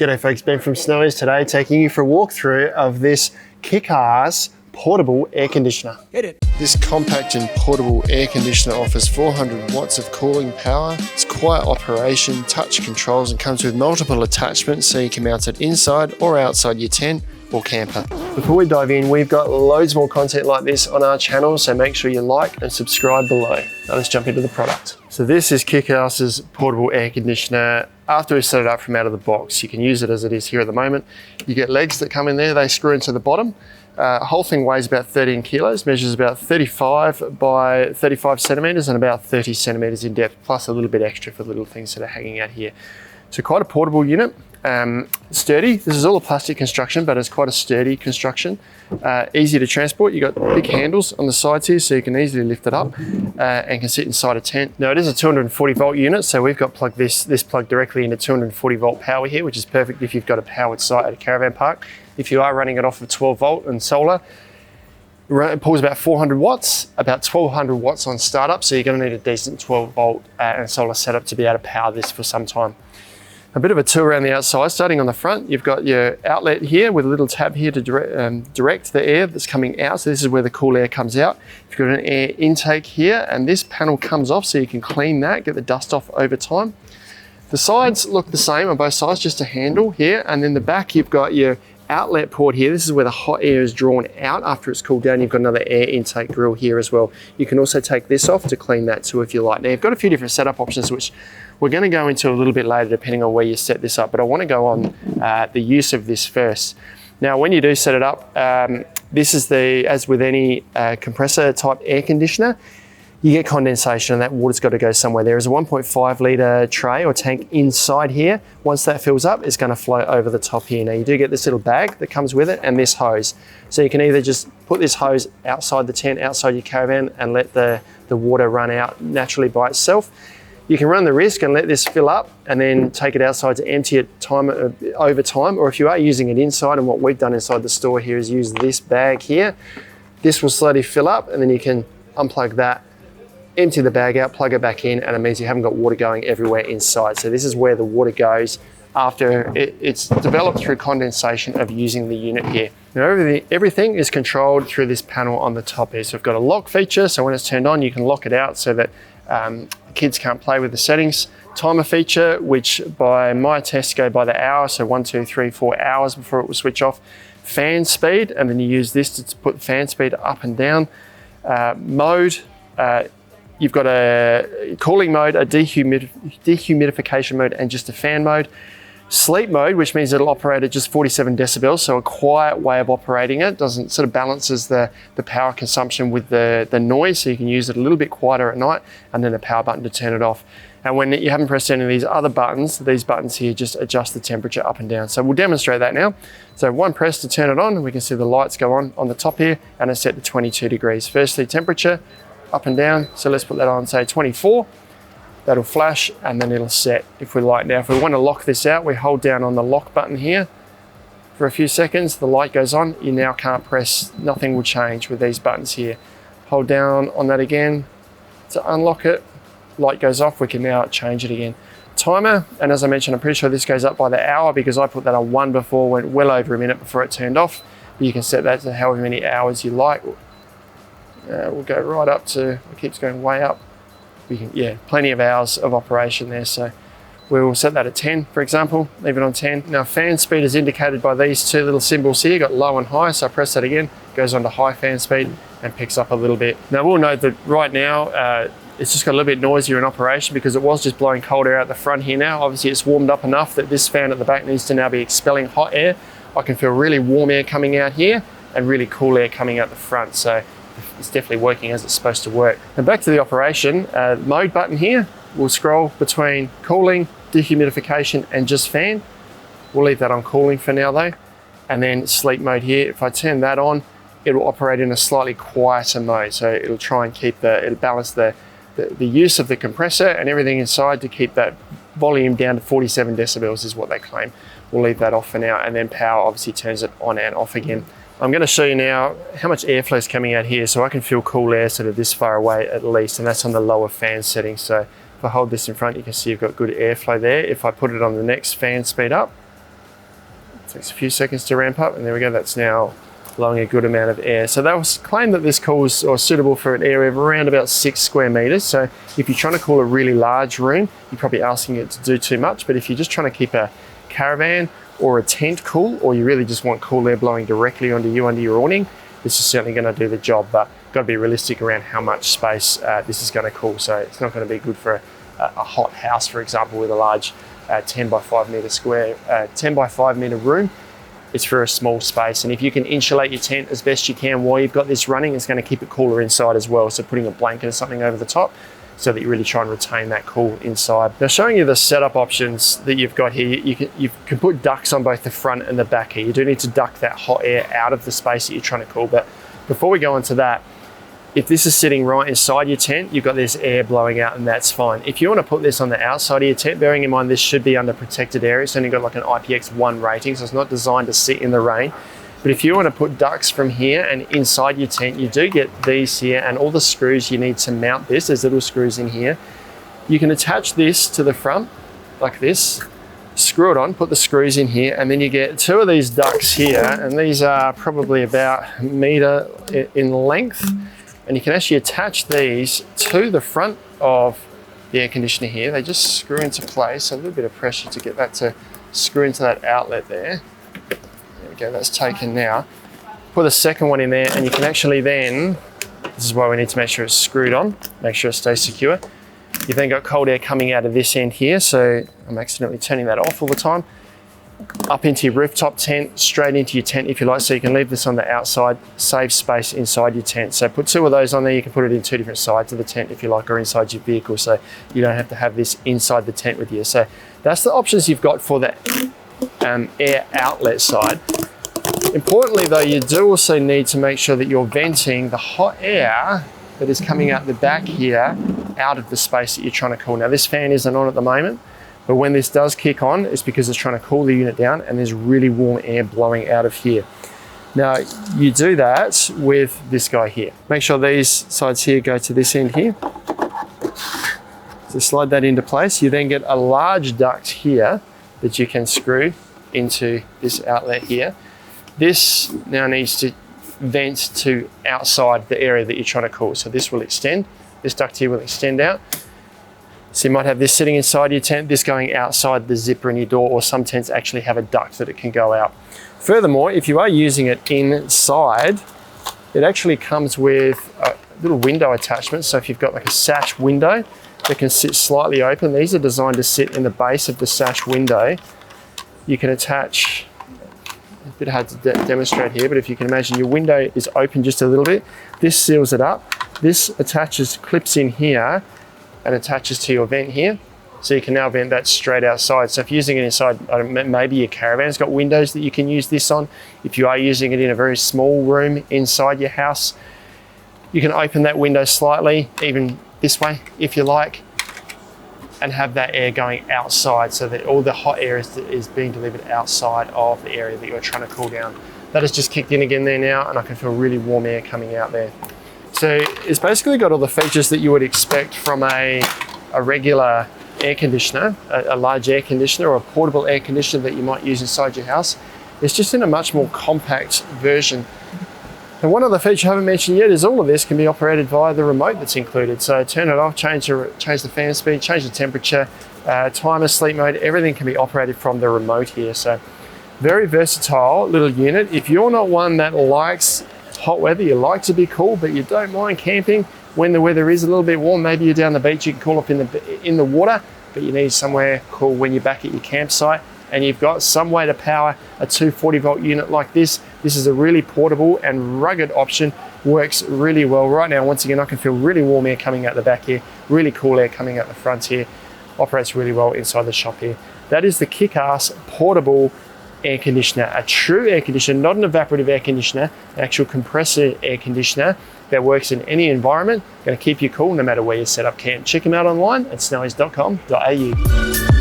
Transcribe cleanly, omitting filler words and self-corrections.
G'day folks, Ben from Snowies today, taking you for a walkthrough of this kick-ass portable air conditioner. Hit it. This compact and portable air conditioner offers 400 watts of cooling power. It's quiet operation, touch controls, and comes with multiple attachments so you can mount it inside or outside your tent or camper. Before we dive in, we've got loads more content like this on our channel, so make sure you like and subscribe below. Now let's jump into the product. So this is Kickass's portable air conditioner. After we set it up from out of the box, you can use it as it is here at the moment. You get legs that come in there, they screw into the bottom. Whole thing weighs about 13 kilos, measures about 35 by 35 centimeters and about 30 centimeters in depth, plus a little bit extra for little things that are hanging out here. So quite a portable unit, sturdy. This is all a plastic construction, but it's quite a sturdy construction. Easy to transport. You've got big handles on the sides here, so you can easily lift it up and can sit inside a tent. Now it is a 240 volt unit, so we've got plugged this plug directly into 240 volt power here, which is perfect if you've got a powered site at a caravan park. If you are running it off of 12 volt and solar, it pulls about 400 watts, about 1200 watts on startup, so you're going to need a decent 12 volt and solar setup to be able to power this for some time. A bit of a tour around the outside. Starting on the front, you've got your outlet here with a little tab here to direct the air that's coming out. So this is where the cool air comes out. You've got an air intake here, and this panel comes off so you can clean that, get the dust off over time. The sides look the same on both sides, just a handle here, and then the back you've got your outlet port here. This is where the hot air is drawn out after it's cooled down. You've got another air intake grill here as well. You can also take this off to clean that too if you like. Now you've got a few different setup options which we're going to go into a little bit later depending on where you set this up, but I want to go on the use of this first. Now when you do set it up, this is as with any compressor type air conditioner, you get condensation and that water's got to go somewhere. There is a 1.5 litre tray or tank inside here. Once that fills up, it's going to flow over the top here. Now you do get this little bag that comes with it and this hose. So you can either just put this hose outside the tent, outside your caravan, and let the water run out naturally by itself. You can run the risk and let this fill up and then take it outside to empty it over time. Or if you are using it inside, and what we've done inside the store here is use this bag here. This will slowly fill up and then you can unplug that, empty the bag out, plug it back in, and it means you haven't got water going everywhere inside. So this is where the water goes after it's developed through condensation of using the unit here. Now everything is controlled through this panel on the top here. So we've got a lock feature, so when it's turned on you can lock it out so that kids can't play with the settings. Timer feature, which by my tests go by the hour, so 1, 2, 3, 4 hours before it will switch off. Fan speed, and then you use this to put the fan speed up and down. Mode, you've got a cooling mode, a dehumidification mode, and just a fan mode. Sleep mode, which means it'll operate at just 47 decibels, so a quiet way of operating it. Doesn't sort of balances the power consumption with the noise, so you can use it a little bit quieter at night, and then a power button to turn it off. And when you haven't pressed any of these other buttons, these buttons here just adjust the temperature up and down. So we'll demonstrate that now. So one press to turn it on, and we can see the lights go on the top here, and it's set to 22 degrees. Firstly, temperature, up and down. So let's put that on, say 24. That'll flash and then it'll set if we like. Now, if we want to lock this out, we hold down on the lock button here for a few seconds. The light goes on. You now can't press, nothing will change with these buttons here. Hold down on that again to unlock it. Light goes off. We can now change it again. Timer, and as I mentioned, I'm pretty sure this goes up by the hour because I put that on 1 before, went well over a minute before it turned off. But you can set that to however many hours you like. We'll go right up to, it keeps going way up. Plenty of hours of operation there. So we'll set that at 10, for example, leave it on 10. Now fan speed is indicated by these two little symbols here. You've got low and high, so I press that again, goes on to high fan speed and picks up a little bit. Now we'll note that right now, it's just got a little bit noisier in operation because it was just blowing cold air out the front here now. Obviously it's warmed up enough that this fan at the back needs to now be expelling hot air. I can feel really warm air coming out here and really cool air coming out the front. So it's definitely working as it's supposed to work. And back to the operation, mode button here, we'll scroll between cooling, dehumidification, and just fan. We'll leave that on cooling for now though. And then sleep mode here, if I turn that on, it'll operate in a slightly quieter mode. So it'll try and it'll balance the use of the compressor and everything inside to keep that volume down to 47 decibels is what they claim. We'll leave that off for now, and then power obviously turns it on and off again. I'm going to show you now how much airflow is coming out here, so I can feel cool air sort of this far away at least, and that's on the lower fan setting. So if I hold this in front, you can see you've got good airflow there. If I put it on the next fan speed up, Takes a few seconds to ramp up, and there we go, that's now blowing a good amount of air. So they was claimed that this cool is suitable for an area of around about 6 square meters. So if you're trying to cool a really large room, you're probably asking it to do too much. But if you're just trying to keep a caravan or a tent cool, or you really just want cool air blowing directly onto you under your awning, this is certainly going to do the job. But got to be realistic around how much space this is going to cool. So it's not going to be good for a hot house, for example, with a large 10 by 5 meter square, 10 by 5 meter room. It's for a small space. And if you can insulate your tent as best you can while you've got this running, it's going to keep it cooler inside as well. So putting a blanket or something over the top so that you really try and retain that cool inside. Now, showing you the setup options that you've got here, you can put ducts on both the front and the back here. You do need to duct that hot air out of the space that you're trying to cool. But before we go into that, if this is sitting right inside your tent, you've got this air blowing out, and that's fine. If you want to put this on the outside of your tent, bearing in mind this should be under protected area, it's only got like an IPX1 rating, so it's not designed to sit in the rain. But if you want to put ducts from here and inside your tent, you do get these here and all the screws you need to mount this. There's little screws in here. You can attach this to the front like this, screw it on, put the screws in here, and then you get 2 of these ducts here, and these are probably about a meter in length. And you can actually attach these to the front of the air conditioner here. They just screw into place, so a little bit of pressure to get that to screw into that outlet there. There we go, that's taken now. Put a second one in there, and you can actually then, this is why we need to make sure it's screwed on, make sure it stays secure. You've then got cold air coming out of this end here, so I'm accidentally turning that off all the time. Up into your rooftop tent, straight into your tent if you like, so you can leave this on the outside, save space inside your tent. So put 2 of those on there, you can put it in 2 different sides of the tent if you like, or inside your vehicle, so you don't have to have this inside the tent with you. So that's the options you've got for the air outlet side. Importantly though, you do also need to make sure that you're venting the hot air that is coming out the back here out of the space that you're trying to cool. Now this fan isn't on at the moment, but when this does kick on, it's because it's trying to cool the unit down and there's really warm air blowing out of here. Now, you do that with this guy here. Make sure these sides here go to this end here. So slide that into place. You then get a large duct here that you can screw into this outlet here. This now needs to vent to outside the area that you're trying to cool. So this will extend. This duct here will extend out. So you might have this sitting inside your tent, this going outside the zipper in your door, or some tents actually have a duct that it can go out. Furthermore, if you are using it inside, it actually comes with a little window attachment. So if you've got like a sash window that can sit slightly open, these are designed to sit in the base of the sash window. You can attach, a bit hard to demonstrate here, but if you can imagine your window is open just a little bit, this seals it up. This attaches, clips in here, and attaches to your vent here. So you can now vent that straight outside. So if you're using it inside, maybe your caravan's got windows that you can use this on. If you are using it in a very small room inside your house, you can open that window slightly, even this way, if you like, and have that air going outside so that all the hot air is being delivered outside of the area that you're trying to cool down. That has just kicked in again there now, and I can feel really warm air coming out there. So it's basically got all the features that you would expect from a regular air conditioner, a large air conditioner or a portable air conditioner that you might use inside your house. It's just in a much more compact version. And one other feature I haven't mentioned yet is all of this can be operated via the remote that's included. So turn it off, change the fan speed, change the temperature, timer, sleep mode, everything can be operated from the remote here. So very versatile little unit. If you're not one that likes hot weather, you like to be cool, but you don't mind camping when the weather is a little bit warm, maybe you're down the beach, you can cool off in the water, but you need somewhere cool when you're back at your campsite, and you've got some way to power a 240 volt unit like this. This is a really portable and rugged option, works really well. Right now, once again, I can feel really warm air coming out the back here, really cool air coming out the front here, operates really well inside the shop here. That is the Kick-Ass portable air conditioner, a true air conditioner, not an evaporative air conditioner, an actual compressor air conditioner that works in any environment, going to keep you cool no matter where you set up camp. Check them out online at snellies.com.au.